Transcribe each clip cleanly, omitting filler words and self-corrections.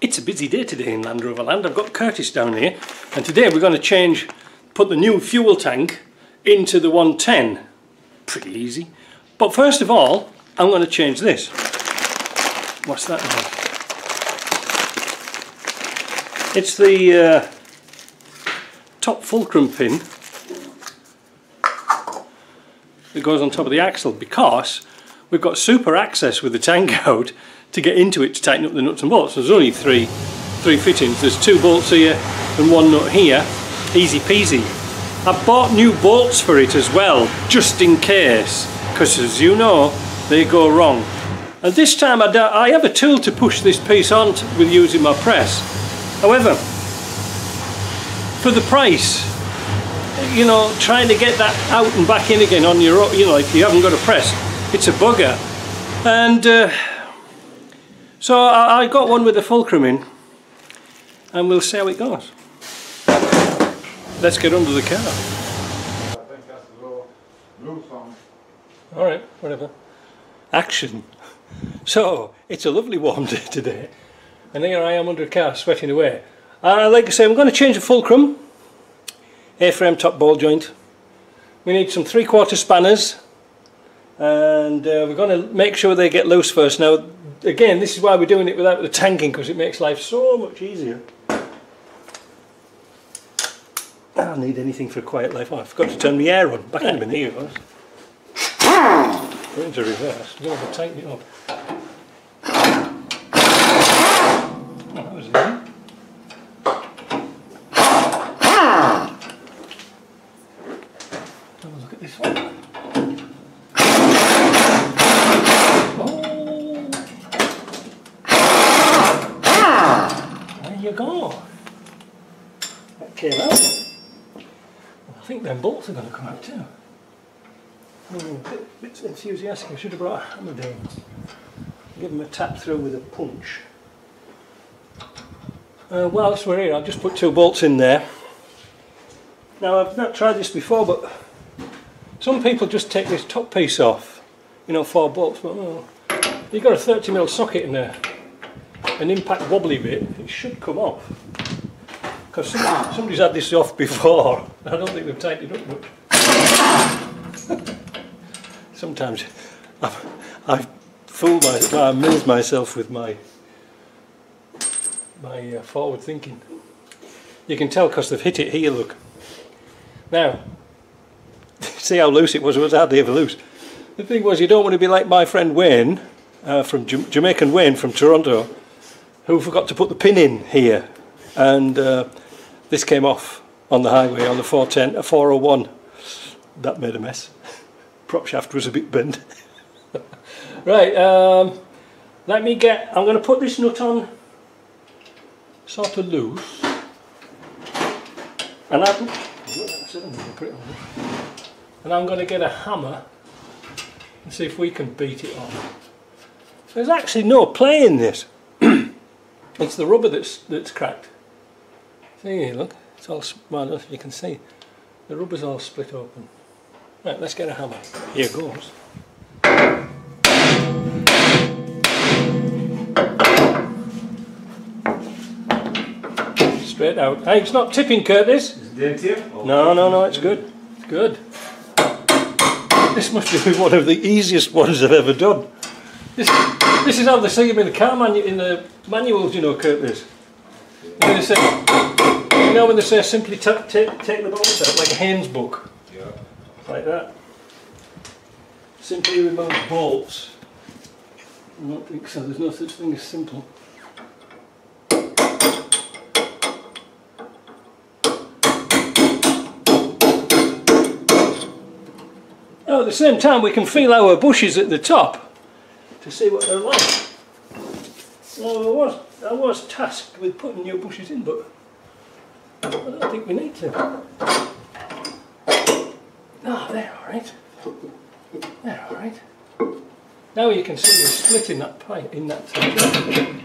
It's a busy day today in Land Rover Land. I've got Curtis down here, and today we're going to put the new fuel tank into the 110. Pretty easy. But first of all, I'm going to change this. What's that now? It's the top fulcrum pin that goes on top of the axle, because we've got super access with the tank out to get into it to tighten up the nuts and bolts. There's only three fittings. There's 2 bolts here and 1 nut here. Easy peasy. I've bought new bolts for it as well, just in case, because as you know, they go wrong. And this time I have a tool to push this piece on with using my press. However, for the price, you know, trying to get that out and back in again on your own, you know, if you haven't got a press, it's a bugger. And so I got one with the fulcrum in, and we'll see how it goes. Let's get under the car. I think that's the Rawson. Alright, whatever. Action. So, it's a lovely warm day today, and here I am under a car sweating away. Like I say, I'm going to change the fulcrum, A-frame top ball joint. We need some 3/4 spanners, and we're going to make sure they get loose first. Now, again, this is why we're doing it without the tanking, because it makes life so much easier. I don't need anything for a quiet life. Oh, I forgot to turn the air on. Back in a minute. Here it was. We're into reverse. We're going to tighten it up. Oh, that was easy. Have a look at this one. Oh! There you go. That came out. I think them bolts are going to come out too. A bit enthusiastic. I should have brought a hammer down. Give them a tap through with a punch. Whilst we're here, I'll just put 2 bolts in there. Now, I've not tried this before, but some people just take this top piece off. You know, 4 bolts. But oh, you've got a 30mm socket in there, an impact wobbly bit. It should come off. Because somebody's had this off before. I don't think they've tightened it up much. Sometimes I amuse myself with my forward thinking. You can tell because they've hit it here, look. Now, see how loose it was hardly ever loose. The thing was, you don't want to be like my friend Wayne, from Jamaican Wayne from Toronto, who forgot to put the pin in here. And this came off on the highway on the 401. That made a mess. Prop shaft was a bit bent. Right, I'm going to put this nut on sort of loose. And I'm going to get a hammer and see if we can beat it on. There's actually no play in this. It's the rubber that's cracked. See, look, it's all, well, as you can see, the rubber's all split open. Right, let's get a hammer. Here goes. Straight out. Hey, it's not tipping, Curtis. Is it tip? No, it's good. It's good. This must be one of the easiest ones I've ever done. This is how they say them in the car in the manuals, you know, Curtis. When they say, you know, when they say simply take the bolts out, like a Haynes book. Yeah. Like that. Simply remove bolts. I don't think so. There's no such thing as simple. Now, at the same time, we can feel our bushes at the top to see what they're like. Well, I was tasked with putting new bushes in, but I don't think we need to. Ah, they're alright. They're alright. Now you can see the split in that pipe, in that thing.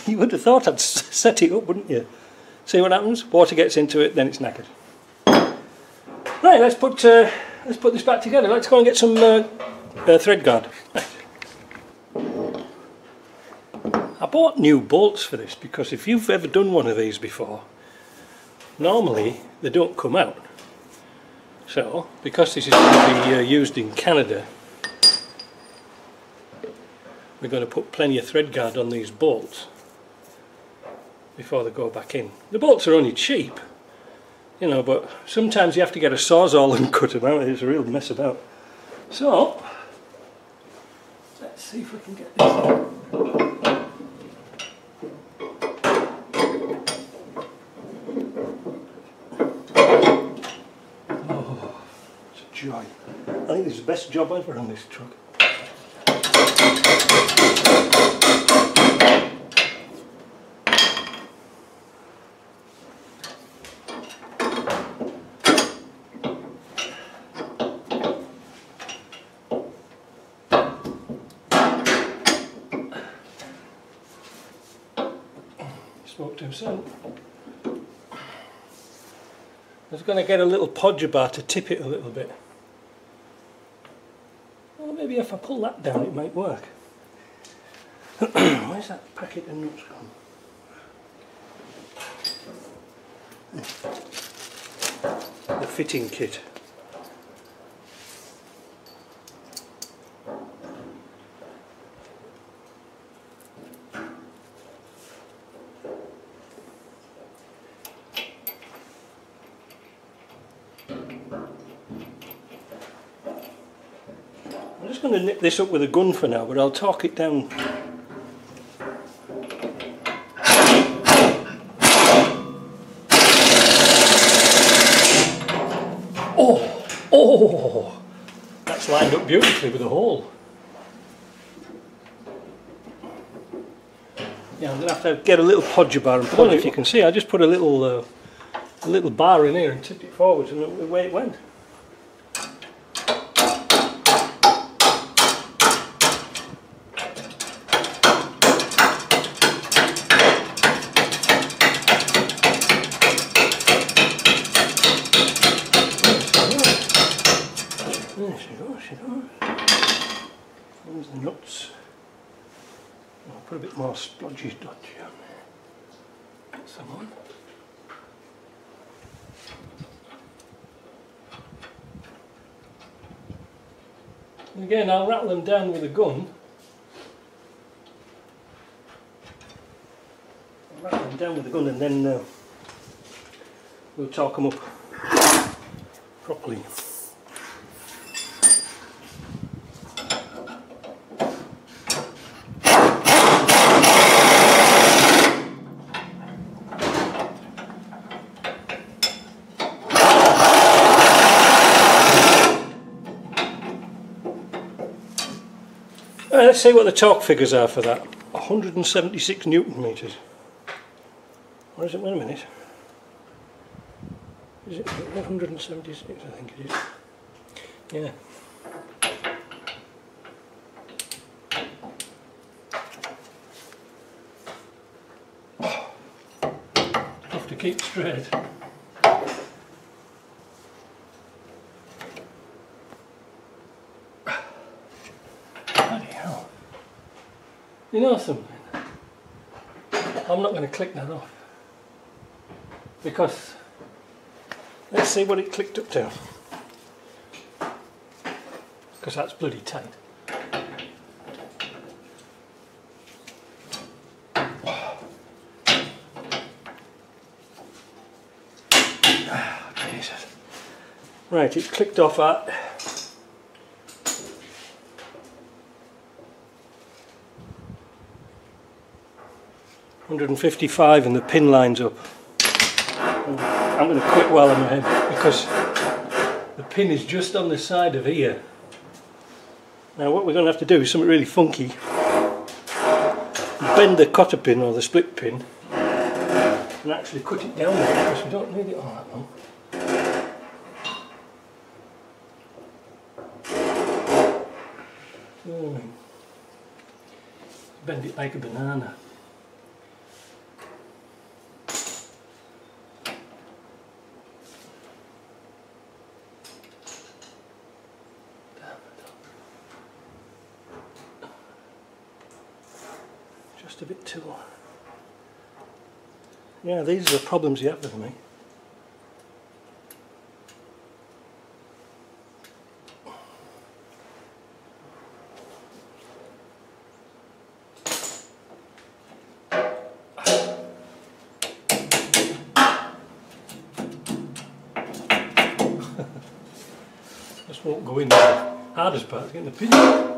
You would have thought I'd set it up, wouldn't you? See what happens? Water gets into it, then it's knackered. Right, let's put this back together. Let's go and get some thread guard. I bought new bolts for this because if you've ever done one of these before, normally they don't come out. So, because this is going to be used in Canada, we're going to put plenty of thread guard on these bolts before they go back in. The bolts are only cheap, you know, but sometimes you have to get a sawzall and cut them out. It's a real mess about. So, let's see if we can get this out. Oh, it's a joy. I think this is the best job ever on this truck. Spoke to himself. I was going to get a little podger bar to tip it a little bit. Well, maybe if I pull that down it might work. Where's that packet of nuts gone? The fitting kit. I'm just going to nip this up with a gun for now, but I'll torque it down. Oh! That's lined up beautifully with a hole. Yeah, I'm going to have to get a little podger bar and pull it. If you can see, I just put a little bar in here and tipped it forwards and away it went. There she goes. There's the nuts. I'll put a bit more splodgy dodgy on there. Put some on. And again, I'll rattle them down with a gun. And then we'll torque them up properly. Let's see what the torque figures are for that. 176 Newton meters. Or is it? Wait a minute. Is it 176? I think it is. Yeah. Have to keep straight. You know something? I'm not going to click that off because let's see what it clicked up to, because that's bloody tight. Jesus. Right, it clicked off at 155 and the pin line's up. I'm going to quit while I'm ahead because the pin is just on the side of here. Now what we're going to have to do is something really funky. Bend the cotter pin or the split pin and actually cut it down there because we don't need it on that one. Bend it like a banana. Just a bit too. Yeah, these are the problems you have with me. Just won't go in there. The hardest part is getting the pin out.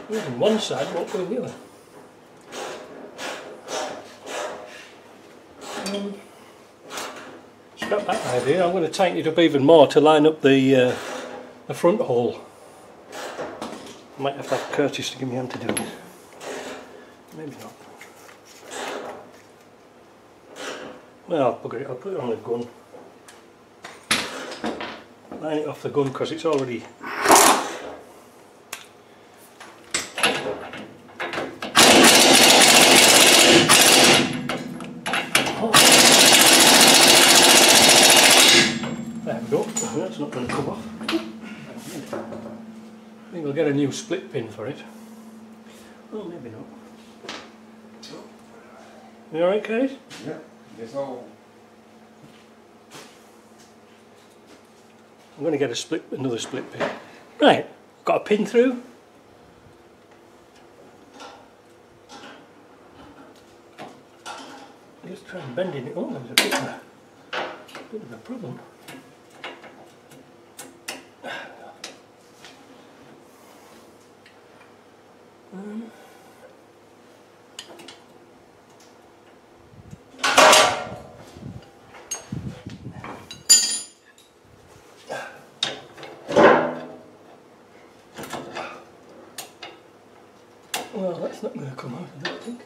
Using one side, won't go in the other. Scrap that idea. I'm going to tighten it up even more to line up the front hole. I might have to have Curtis to give me a hand to do it. Maybe not. Well, bugger it. I'll put it on the gun. Line it off the gun because it's already. That's not going to come off. I think we'll get a new split pin for it. Oh, maybe not. You alright, Kate? Yeah, it's all. I'm going to get another split pin. Right, got a pin through. Just try and bend it. Oh, there's a bit of a problem. Well, that's not going to come out, I don't think.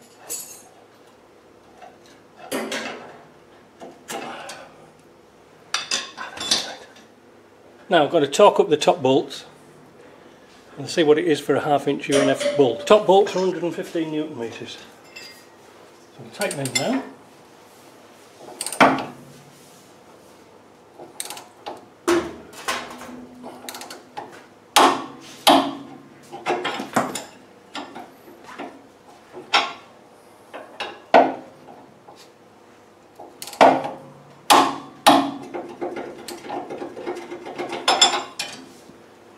Now I've got to torque up the top bolts and see what it is for a 1/2 inch UNF bolt. Top bolts are 115 Newton meters. So I'll tighten them now.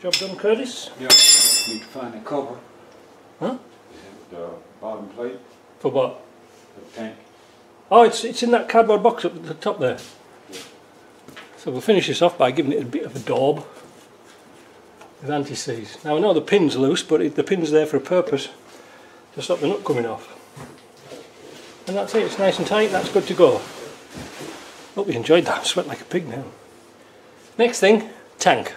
Job done, Curtis? Yeah, need to find a cover. Huh? The bottom plate. For what? The tank. Oh, it's in that cardboard box up at the top there. Yeah. So we'll finish this off by giving it a bit of a daub with anti-seize. Now I know the pin's loose, but the pin's there for a purpose, to stop the nut coming off. And that's it, it's nice and tight, that's good to go. Hope you enjoyed that, I sweat like a pig now. Next thing, tank.